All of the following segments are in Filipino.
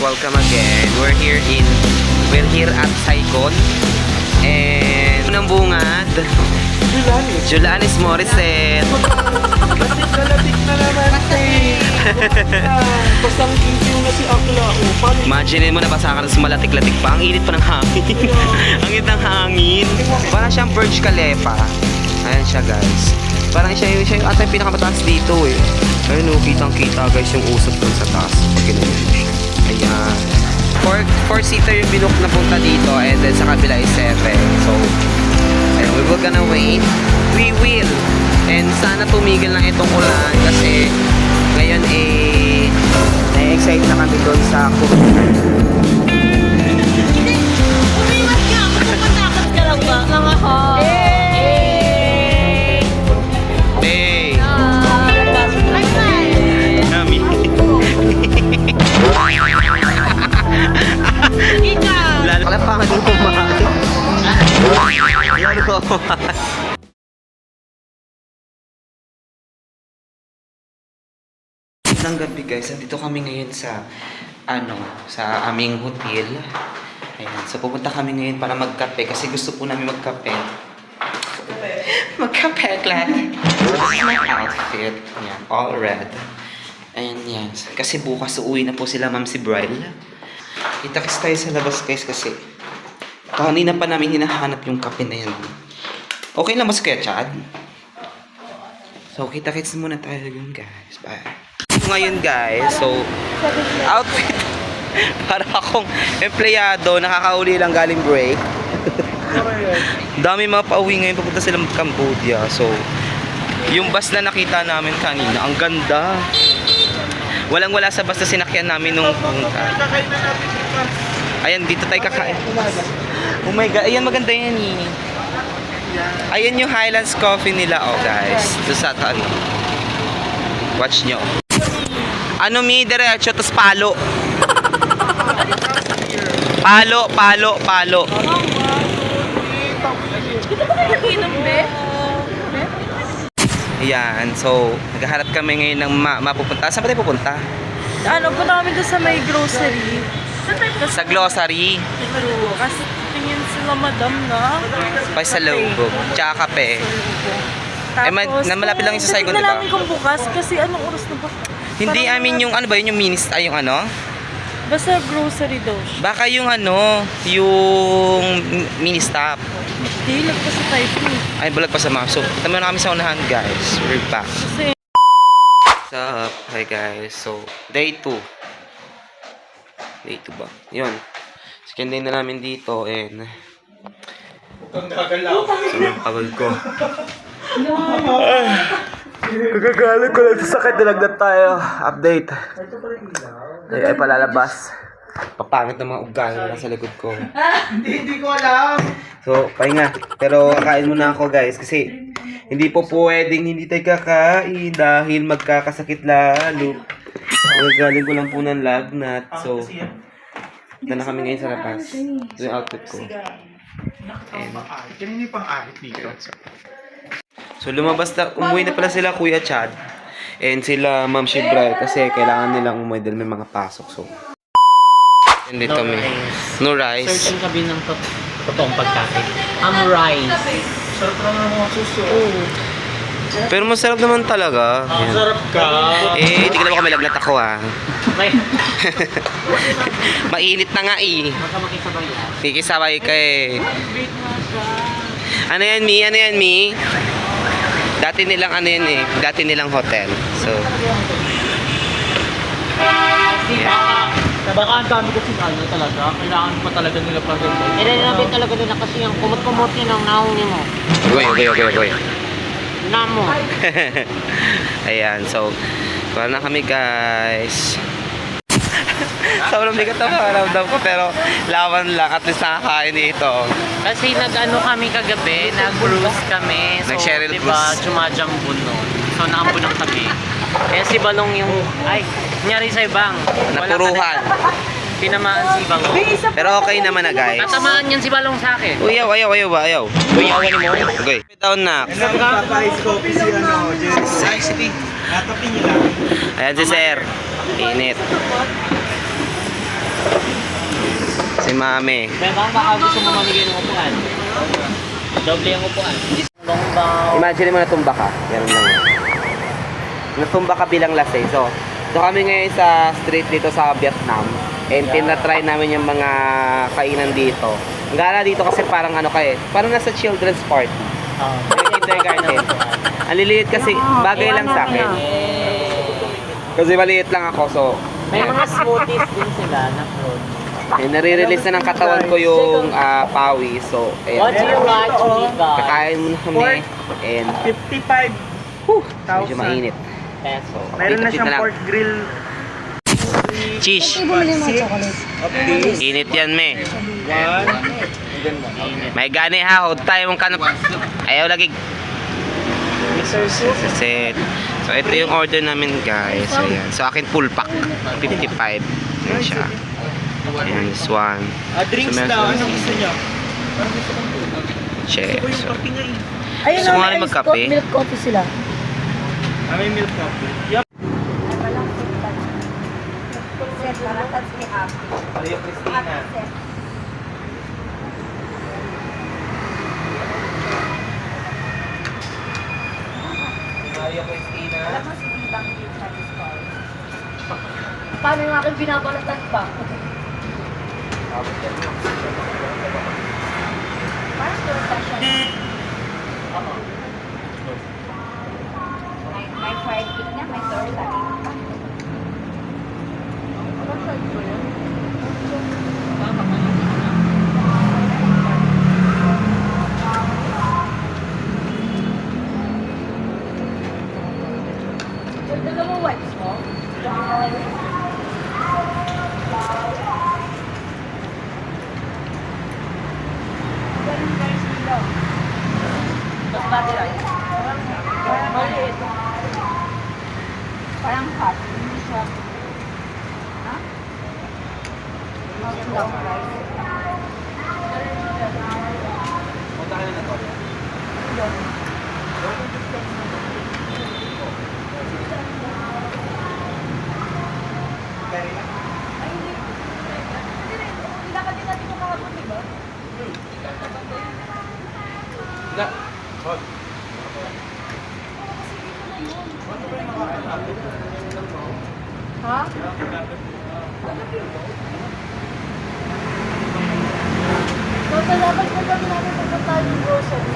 welcome again. We're here at Saigon. And unang bungad, Julanis Morissette. Latik na naman basta ang kintiw na si Akla. Imagine mo, nabasa ka na sa malatik-latik pa. Ang init pa ng hangin. Ang init ng hangin. Parang siyang Burj Khalifa. Ayan siya, guys. Parang siya yung atay pinakamataas dito eh. Ayun o, kitang-kita guys yung usap dun sa taas. Pag ganun. Ayan. Four-seater yung binook na punta dito, and then sa kabila is 7. So, ayun, we will gonna wait. We will. And sana tumigil lang itong ulan kasi ngayon eh na-excite na kami doon sa Umiwas ka! Matakot ka lang ba? Mga ho! Hey! Bye-bye! Nami. Ikaw! Lalo ka pa din kumakain. Lalo ka. Ng gabi guys, nandito kami ngayon sa sa aming hotel. Ayan, so pupunta kami ngayon para magkape kasi gusto po namin magkape. Magkape lang. So this is my outfit. Ayan, all red. Ayan, yan. Kasi bukas uuwi na po sila Ma'am si Bryle. Kita-kits tayo sa labas guys kasi kanina pa namin hinahanap yung kape na yan. Okay lang ba sa Kuya Chad? So kita-kits muna tayo yun guys. Bye. Ngayon guys, so outfit para akong empleyado, nakakauli lang galing break. Dami mga pauwi ngayon, papunta silang Cambodia. So yung bus na nakita namin kanina, ang ganda. Walang-wala sa bus na sinakyan namin nung punta. Ayan, dito tayo kakain. Oh my god, ayan, maganda yan eh. Ayan yung Highlands Coffee nila, oh guys. Ito sa ano. Watch nyo. Ano mi, diretso, tapos palo. Palo. Dito ba kayo nakinom, be? Ayan, so naghahanap kami ngayon ng mapupunta. Saan ba tayo pupunta? Punta kami doon sa may grocery. Sa grocery. Kasi tingin sila madam na. Pa sa loob. Tsaka kape. Malapit lang yung sa Saigon, di diba? namin kung bukas kasi anong oras na ba? Hindi, I mean yung ano ba yun, yung yung ano? Basta grocery daw siya. Baka yung yung mini stop. Hindi, lagpas sa type Ay, bulag pa sa mga. So, tama na kami sa unahan, guys. We're back. Kasi What's up? Hi, guys. So, day 2. Day 2 ba? Yun. Second day na namin dito, and Ang gagalaw. so, yung pagod ko. Kagagalit ko lang sa sakit. Nilagdat tayo. Update. Ay palalabas. Papangit ng mga ugali na sa likod ko. Hindi ko alam. So, pahinga. Pero kakain muna ako guys kasi hindi po pwedeng hindi tayo kakain dahil magkakasakit lalo. Galing ko lang po ng lagnat. So, ito na kami ngayon sa labas. Ito yung outfit ko. Kanina yung pang-ahit dito. So, umuwi na pala sila Kuya Chad and sila Ma'am Shibray kasi kailangan nilang umuwi dahil may mga pasok. So, and dito no rice. Searching kami ng totoong pagkain. Rice. Sarap lang ng mga suso. Pero masarap naman talaga. Ang sarap ka. Eh, hindi ka naman kami lagnat ako ah. May Mainit na nga eh. makisabay yan. Kikisabay ka eh. Ano yan, Mi? Dati nilang dati nilang hotel. So, Baka ang dami kasi talaga. Kailangan pa talaga nila pag-ganda. Kailangan talaga nila kasi yung kumot-kumot yun ang nahuli mo. goy. Namo. Ayan, so, wala na kami guys. Sobrang bigat ang pakiramdam ko pero laban lang, at least nakakain dito. Kasi nag-ano kami kagabi, nag-cruise kami. So, Nag-Cheryl diba, cruise. tsumajambon nun. So, naambon ng tabi. Kaya si Balong yung, nangyari sa ibang. Napuruhan. Tinamaan si Balong. Pero okay naman na guys. Tatamaan yan si Balong sa akin. Ayaw ba? Ayaw. Uyawan mo. Okay. Down na. Nagpapais coffee si Jerry. Natapin niyo lang. Ayan si Sir. Init. mami. Bebang, baka gusto mo mamigay ng upuan. Doble ang upuan. Bongbaw. Imagine mo natumba ka. Ganun lang. Natumba ka bilang lasay. So kami ngayon sa street dito sa Vietnam. And tinatry namin yung mga kainan dito. Ang gala dito kasi parang ano kayo, parang nasa children's party. Kindergarten. Ang liliit kasi, bagay lang sa akin. Kasi maliit lang ako, so May mga smoothies din sila na fruit. nare-release na ng katawan ko yung pawi. So, What do you ayan. like to eat, guys? Kakain muna kami. And, 55,000. medyo mainit. Peso. Meron na Dito siyang lang. pork grill. Cheese. Bumili mo chocolate. Update. Init yan, me. 1. May gani ha, hold tayo mong kanap. Ayaw lagi. Mr. Soup. Set. So, ito yung order namin, guys. Ayan. So, akin full pack. 55. Ayan siya. Ayan, this one. Drinks So, daw. meron- Anong gusto niyo? Check. Gusto ko yung So, kape nga eh. Ayun Gusto mo nga rin magkape? milk coffee sila. May milk coffee. Yup. Maria Cristina. Maria Cristina. Paano yung aking binabalatan pa? May fried cake na, may torta. Dalawang wipes mo? Tapos body rice. Maliit. Parang hot. Hindi siya. Ha? Long rice. Punta ka na to. Pinakadin natin kung kahapon, di ba? Ha? Tatalaban ko kami namin pagka tayo ng grocery.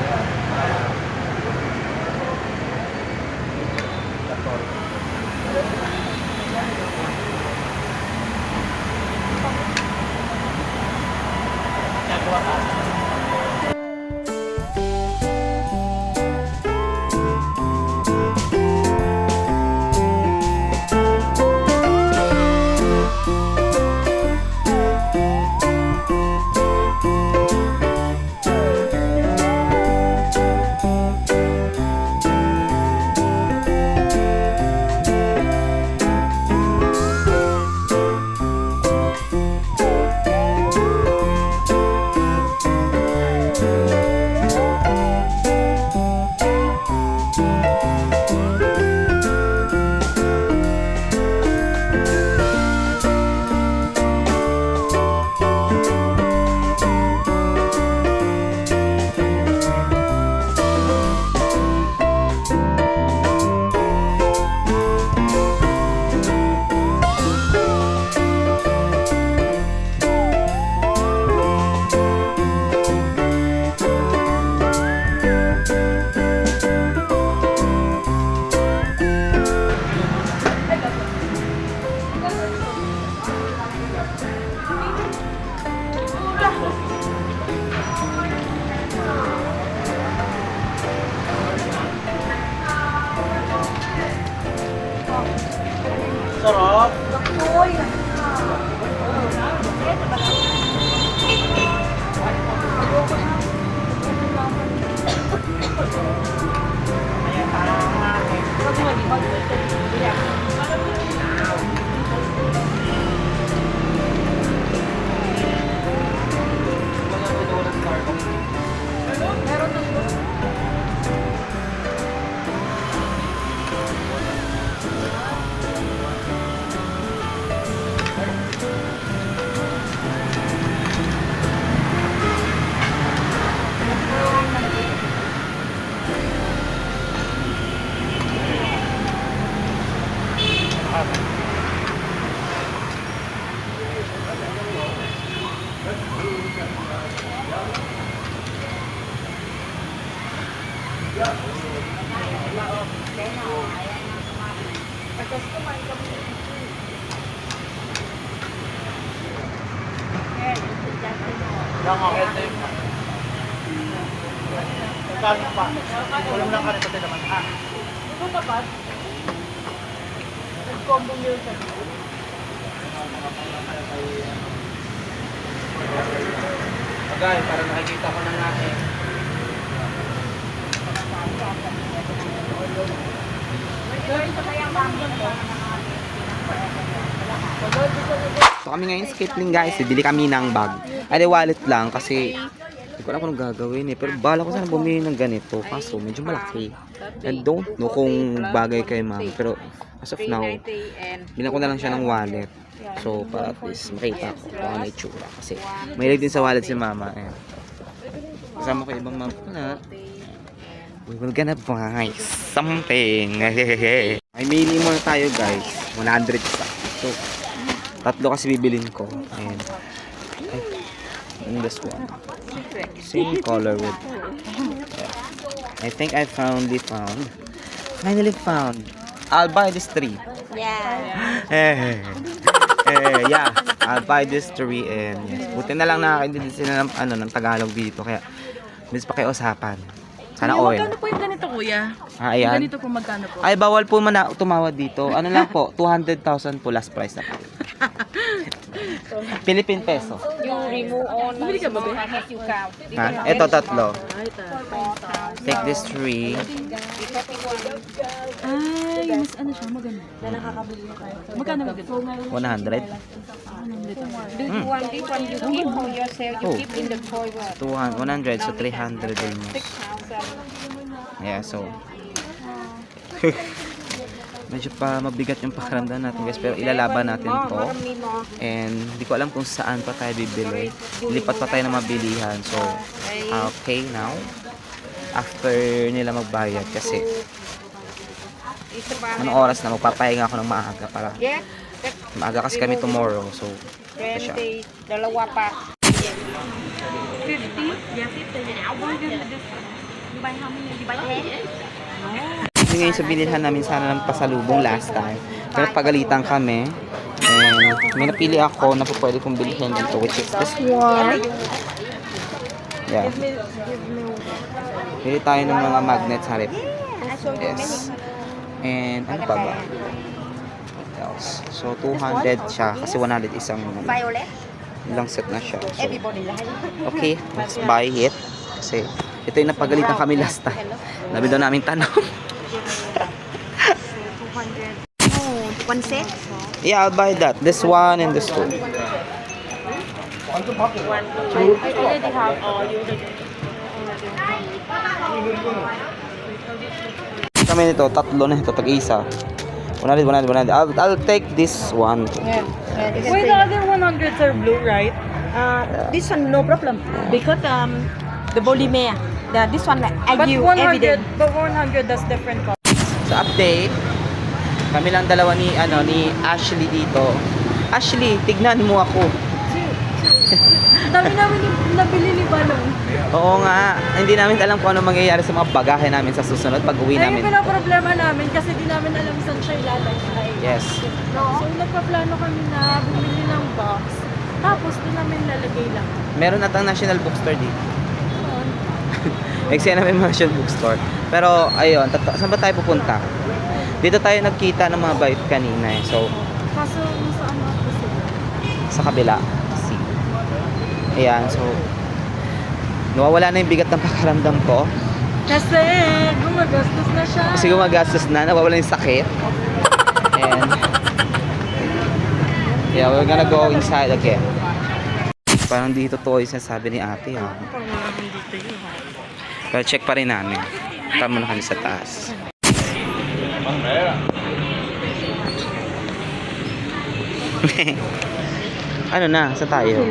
Sarap. Lang ako. Kanin pa. Walang lang kanin pati naman. Ito tapat. Nag-combo meal ka. Agay, para nakikita ko na nga eh. So kami ngayon sa Kipling guys, bibili kami ng bag. Ay, di wallet lang kasi hindi ko alam kung anong gagawin eh. Pero bala ko sana bumili ng ganito. Kaso medyo malaki. I don't know kung bagay kay ma'am. Pero as of now, bilang ko na lang siya ng wallet. So para at least makita ko kung ano itsura. Kasi mahilig din sa wallet si mama. Eh. Kasama ko ibang ma'am na. We will gonna buy something. Ay, mili muna tayo guys. 100 pa. So, tatlo kasi bibilin ko. And, and this one. Same color with. Yeah. I think I finally found. I'll buy this 3. Yeah. Yeah. I'll buy this 3 and yes. Buti na lang nakakaintindi sila ng, ng Tagalog dito. Kaya, miss pa kayo usapan. Sana oil. Magkano po yung ganito, kuya? Ah, ayan. Ganito po magkano po? Ay, bawal po tumawad dito. Ano lang po, 200,000 po last price na po. Philippine peso. You remove all Bumili ka ba, be? you count. Ha? Ito, tatlo. Ay, Take this 3. Ay, mas ano siya, maganda. Magkano ba dito? 100. Do you want this one you keep for yourself? You Oh. keep in the toilet. 100, so 300 din. 6,000. Yeah, so. Medyo pa mabigat yung pakiramdam natin guys, pero ilalaban natin to. And hindi ko alam kung saan pa tayo bibili. Lipat pa tayo ng mabilihan. So, okay now. After nila magbayad kasi anong oras na magpapahinga ako ng maaga para Yeah. maaga kasi kami tomorrow. So, ito siya. 20. Dalawa pa. 50? Yeah, 50. I want to do this. You buy how many? You buy 10? Kasi ngayon sa binilhan namin sana ng pasalubong last time. Pero pagalitan kami. And may napili ako na po pwede kong bilhin dito, which is this one. Yeah. Pili tayo ng mga magnets sa rep. Yes. And ano pa ba? What else? So 200 siya kasi 100 isang Violet. ilang set na siya. So, Everybody like. okay, let's buy it. Kasi ito yung napagalitan kami last time. Labi daw namin tanong. 200. Oh, one set? Yeah, I'll buy that. This one and this two. I already have all. Kami nito, tatlo na ito, tag-isa. 100. I'll take this one. Wait, the other 100s are blue, right? This one no problem because the polymer. This one like But you 100, evident. but 100 that's different color. Sa update, kami lang dalawa ni Ashley dito. Ashley, tignan mo ako. Dami namin nabili ni Balong. Oo nga, hindi namin alam kung ano mangyayari sa mga bagahe namin sa susunod pag uwi Ay, namin. yung pinaproblema namin kasi di namin alam saan siya ilalagay. Yes. So, nagpaplano kami na bumili ng box. Tapos, doon namin lalagay lang. Meron natang National Bookstore dito. Eksena may National Bookstore. Pero, ayun, saan ba tayo pupunta? Dito tayo nagkita ng mga bite kanina eh. So, Kaso, saan ako sila? sa kabila. See. Ayan, so, nawawala na yung bigat ng pakaramdam ko. Kasi, gumagastos na siya. Kasi gumagastos na, nawawala yung sakit. And, yeah, we're gonna go inside again. Parang di totoo yung sinasabi ni ate, ha? Pero check pa rin namin. Tama na kami sa taas. Ano na? Sa tayo?